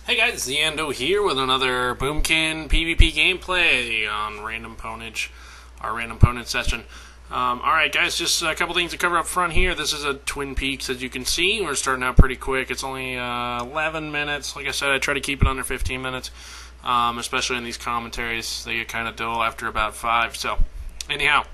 Hey guys, Ziando here with another Boomkin PvP gameplay on Random Ponage, our Random Ponage session. Alright guys, just a couple things to cover up front here. This is a Twin Peaks, as you can see. We're starting out pretty quick. It's only 11 minutes. Like I said, I try to keep it under 15 minutes, especially in these commentaries. They get kind of dull after about 5. So, anyhow,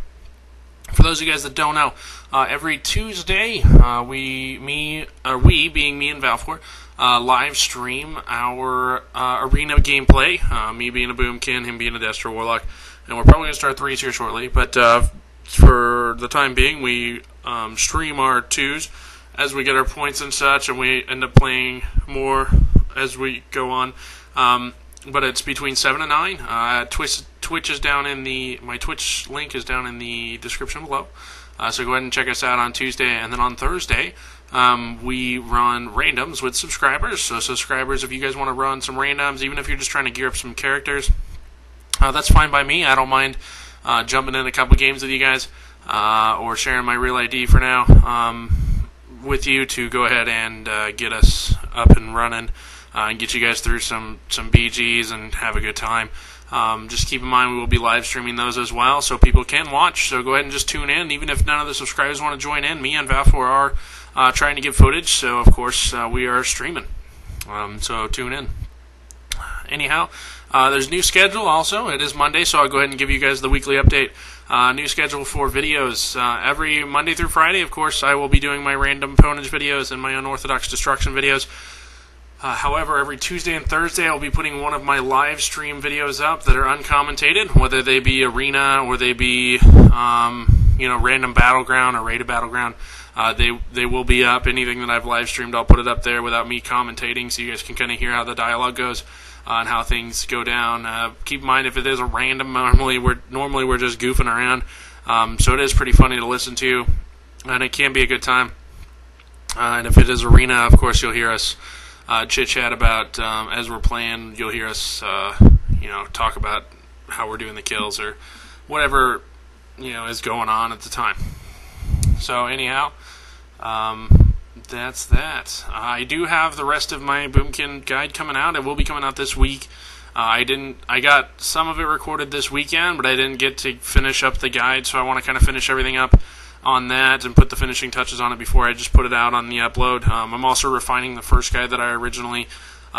for those of you guys that don't know, every Tuesday, we being me and Valfor, live stream our arena gameplay, me being a Boomkin, him being a Destro Warlock, and we're probably going to start 3s here shortly, but for the time being, we stream our 2s as we get our points and such, and we end up playing more as we go on, but it's between 7 and 9. Twitch is down in my Twitch link is down in the description below, so go ahead and check us out on Tuesday, and then on Thursday, we run randoms with subscribers. So subscribers, if you guys want to run some randoms, even if you're just trying to gear up some characters, that's fine by me. I don't mind jumping in a couple games with you guys, or sharing my real ID for now with you to go ahead and get us up and running, and get you guys through some BGs and have a good time. Just keep in mind we will be live streaming those as well, so people can watch. So go ahead and just tune in. Even if none of the subscribers want to join in, me and Valfor are trying to get footage, so of course we are streaming. So tune in. Anyhow, there's a new schedule also. It is Monday, so I'll go ahead and give you guys the weekly update. New schedule for videos. Every Monday through Friday, of course, I will be doing my Random Ponage videos and my Unorthodox Destruction videos. However, every Tuesday and Thursday, I'll be putting one of my live stream videos up that are uncommentated, whether they be arena or they be, random battleground or rated battleground. They will be up. Anything that I've live streamed, I'll put it up there without me commentating, so you guys can kind of hear how the dialogue goes and how things go down. Keep in mind, if it is a random, normally we're just goofing around, so it is pretty funny to listen to, and it can be a good time. And if it is arena, of course, you'll hear us chit-chat about, as we're playing, you'll hear us, talk about how we're doing the kills or whatever, is going on at the time. So, anyhow, that's that. I do have the rest of my Boomkin guide coming out. It will be coming out this week. I got some of it recorded this weekend, but I didn't get to finish up the guide, so I want to kind of finish everything up on that and put the finishing touches on it before I just put it out on the upload. I'm also refining the first guide that I originally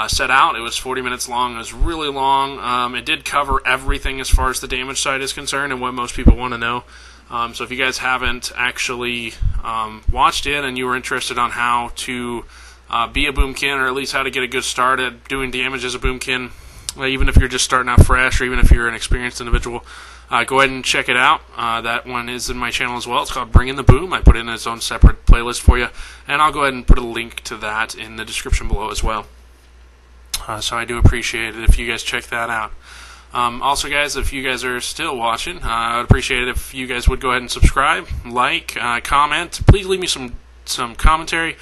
set out. It was 40 minutes long. It was really long. It did cover everything as far as the damage side is concerned and what most people want to know. So if you guys haven't actually watched it and you were interested on how to be a Boomkin, or at least how to get a good start at doing damage as a Boomkin, even if you're just starting out fresh or even if you're an experienced individual, go ahead and check it out. That one is in my channel as well. It's called Bring in the Boom. I put it in its own separate playlist for you, and I'll go ahead and put a link to that in the description below as well. So I do appreciate it if you guys check that out. Also, guys, if you guys are still watching, I would appreciate it if you guys would go ahead and subscribe, like, comment. Please leave me some commentary,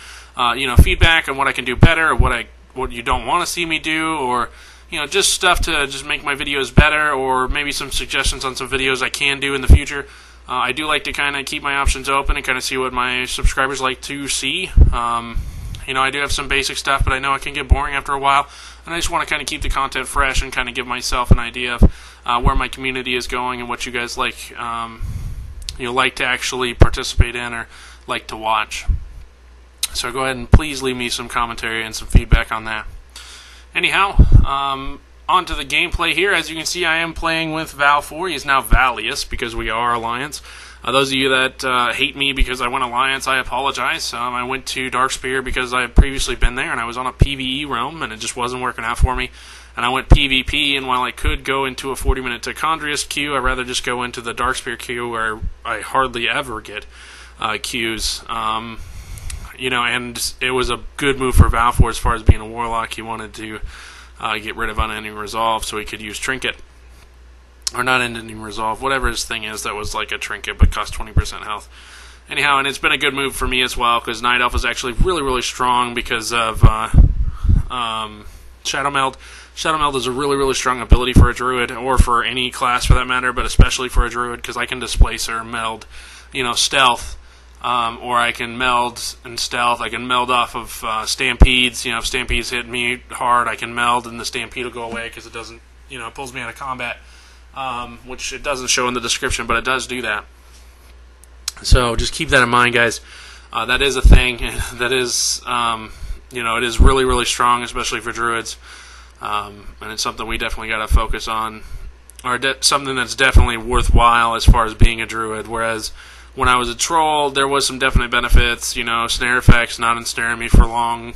feedback on what I can do better, or what you don't want to see me do, or just stuff to just make my videos better, or maybe some suggestions on some videos I can do in the future. I do like to kind of keep my options open and kind of see what my subscribers like to see. I do have some basic stuff, but I know it can get boring after a while, and I just want to kind of keep the content fresh and kind of give myself an idea of where my community is going and what you guys like, like to actually participate in or like to watch. So go ahead and please leave me some commentary and some feedback on that. Anyhow, on to the gameplay here. As you can see, I am playing with Valfor. He is now Valius because we are Alliance. Those of you that hate me because I went Alliance, I apologize. I went to Darkspear because I had previously been there, and I was on a PvE realm, and it just wasn't working out for me. And I went PvP, and while I could go into a 40-minute Tachondrius queue, I'd rather just go into the Darkspear queue where I hardly ever get queues. And it was a good move for Valfor as far as being a Warlock. He wanted to get rid of Unending Resolve so he could use Trinket. Or not Unending Resolve, whatever his thing is that was like a Trinket but cost 20% health. Anyhow, and it's been a good move for me as well, because Night Elf is actually really, really strong because of Shadow Meld. Shadow Meld is a really, really strong ability for a Druid, or for any class for that matter, but especially for a Druid, because I can displace or meld, stealth, or I can meld and stealth. I can meld off of stampedes. If stampedes hit me hard, I can meld and the stampede will go away because it doesn't, it pulls me out of combat, which it doesn't show in the description, but it does do that. So just keep that in mind, guys. That is a thing. That is, it is really, really strong, especially for druids, and it's something we definitely got to focus on, or something that's definitely worthwhile as far as being a druid. Whereas when I was a troll, there was some definite benefits, snare effects, not ensnaring me for long,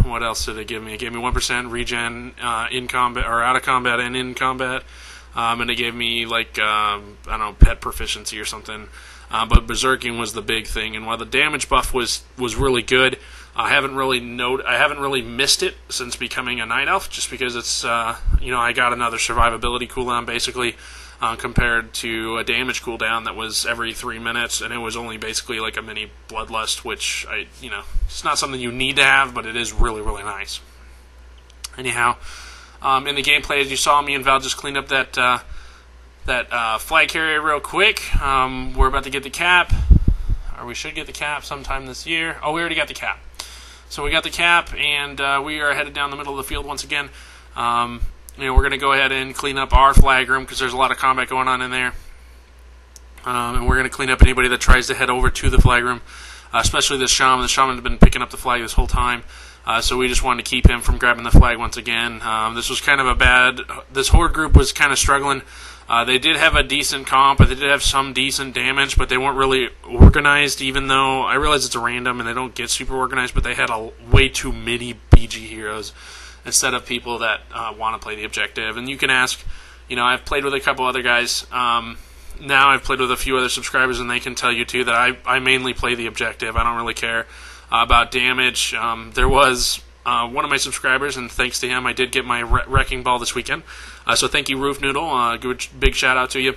what else did it give me? It gave me 1% regen in combat, or out of combat and in combat, and it gave me, pet proficiency or something, but berserking was the big thing, and while the damage buff was really good, I haven't really missed it since becoming a night elf, just because it's, I got another survivability cooldown, basically, compared to a damage cooldown that was every 3 minutes, and it was only basically like a mini bloodlust, which it's not something you need to have, but it is really, really nice. Anyhow, in the gameplay, as you saw, me and Val just cleaned up that flag carrier real quick. We're about to get the cap, or we should get the cap sometime this year. Oh, we already got the cap. So we got the cap, and we are headed down the middle of the field once again. We're going to go ahead and clean up our flag room because there's a lot of combat going on in there. And we're going to clean up anybody that tries to head over to the flag room, especially this shaman. The shaman's been picking up the flag this whole time, so we just wanted to keep him from grabbing the flag once again. This was kind of this horde group was kind of struggling. They did have a decent comp, but they did have some decent damage, but they weren't really organized, even though I realize it's a random and they don't get super organized, but they had way too many BG heroes instead of people that want to play the objective. And you can ask, I've played with a couple other guys. Now I've played with a few other subscribers, and they can tell you too that I mainly play the objective. I don't really care about damage. There was one of my subscribers, and thanks to him, I did get my wrecking ball this weekend. So thank you, Roof Noodle. Big shout out to you.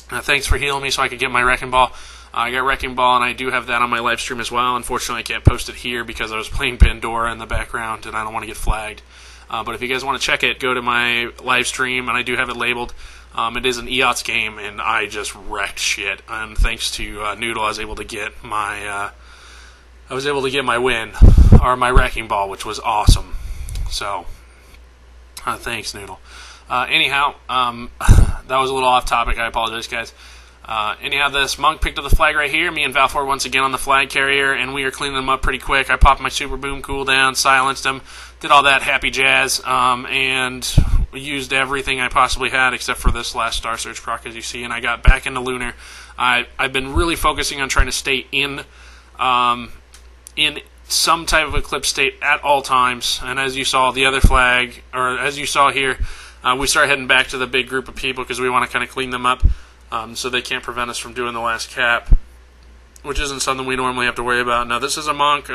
Thanks for healing me so I could get my wrecking ball. I got Wrecking Ball, and I do have that on my live stream as well. Unfortunately, I can't post it here because I was playing Pandora in the background, and I don't want to get flagged. But if you guys want to check it, go to my live stream, and I do have it labeled. It is an EOTS game, and I just wrecked shit. And thanks to Noodle, I was able to get my win, or my Wrecking Ball, which was awesome. So, thanks, Noodle. Anyhow, that was a little off topic. I apologize, guys. Anyhow, this monk picked up the flag right here. Me and Valfor once again on the flag carrier, and we are cleaning them up pretty quick. I popped my super boom cooldown, silenced him, did all that happy jazz, and used everything I possibly had except for this last Star Surge proc, as you see, and I got back into Lunar. I've been really focusing on trying to stay in some type of eclipse state at all times, and as you saw, the other flag, or as you saw here, we start heading back to the big group of people because we want to kind of clean them up. So they can't prevent us from doing the last cap, which isn't something we normally have to worry about. Now, this is a monk.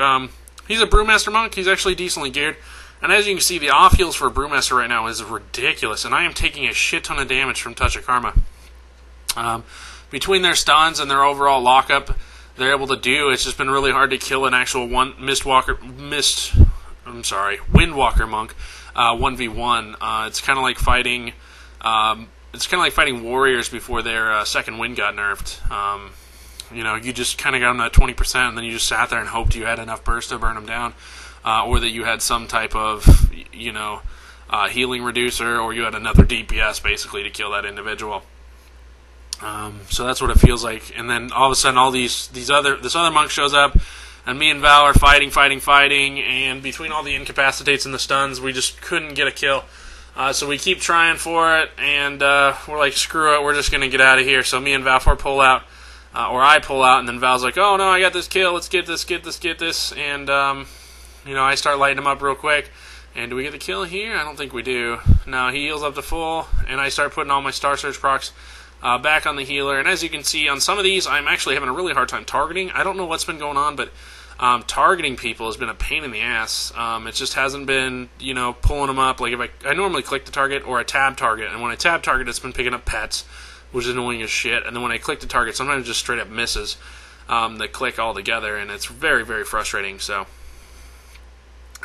He's a Brewmaster monk. He's actually decently geared. And as you can see, the off heals for a Brewmaster right now is ridiculous. And I am taking a shit ton of damage from Touch of Karma. Between their stuns and their overall lockup, they're able to do, it's just been really hard to kill an actual Windwalker monk 1v1. It's kind of like fighting... It's kind of like fighting warriors before their second wind got nerfed. You just kind of got them at 20%, and then you just sat there and hoped you had enough burst to burn them down, or that you had some type of, healing reducer, or you had another DPS basically to kill that individual. So that's what it feels like. And then all of a sudden, this other monk shows up, and me and Val are fighting, and between all the incapacitates and the stuns, we just couldn't get a kill. So we keep trying for it, and we're like, screw it, we're just going to get out of here. So me and Valfor pull out, or I pull out, and then Val's like, oh no, I got this kill, let's get this. And, I start lighting him up real quick. And do we get the kill here? I don't think we do. No, he heals up to full, and I start putting all my Star Surge procs back on the healer. And as you can see, on some of these, I'm actually having a really hard time targeting. I don't know what's been going on, but... targeting people has been a pain in the ass. It just hasn't been, pulling them up. Like, if I normally click the target or I tab target, and when I tab target, it's been picking up pets, which is annoying as shit. And then when I click the target, sometimes it just straight up misses the click altogether, and it's very, very frustrating. So,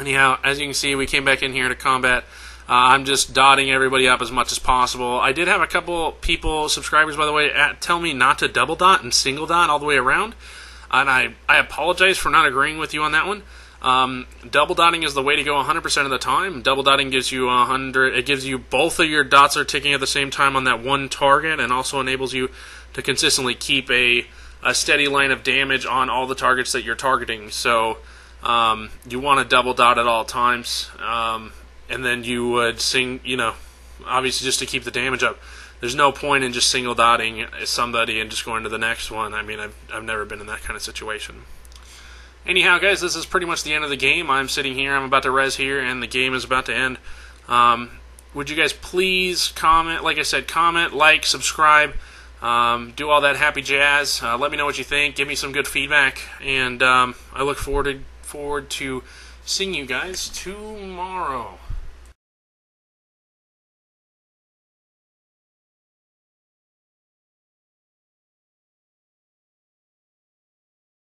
anyhow, as you can see, we came back in here to combat. I'm just dotting everybody up as much as possible. I did have a couple people, subscribers by the way, tell me not to double dot and single dot all the way around, and I apologize for not agreeing with you on that one. Double dotting is the way to go 100% of the time. Double dotting gives you 100. It gives you both of your dots are ticking at the same time on that one target, and also enables you to consistently keep a steady line of damage on all the targets that you're targeting. So you want to double dot at all times, and then you would obviously just to keep the damage up. There's no point in just single dotting somebody and just going to the next one. I mean, I've never been in that kind of situation. Anyhow, guys, this is pretty much the end of the game. I'm sitting here, I'm about to res here, and the game is about to end. Would you guys please comment? Like I said, comment, like, subscribe, do all that happy jazz. Let me know what you think. Give me some good feedback, and I look forward to seeing you guys tomorrow.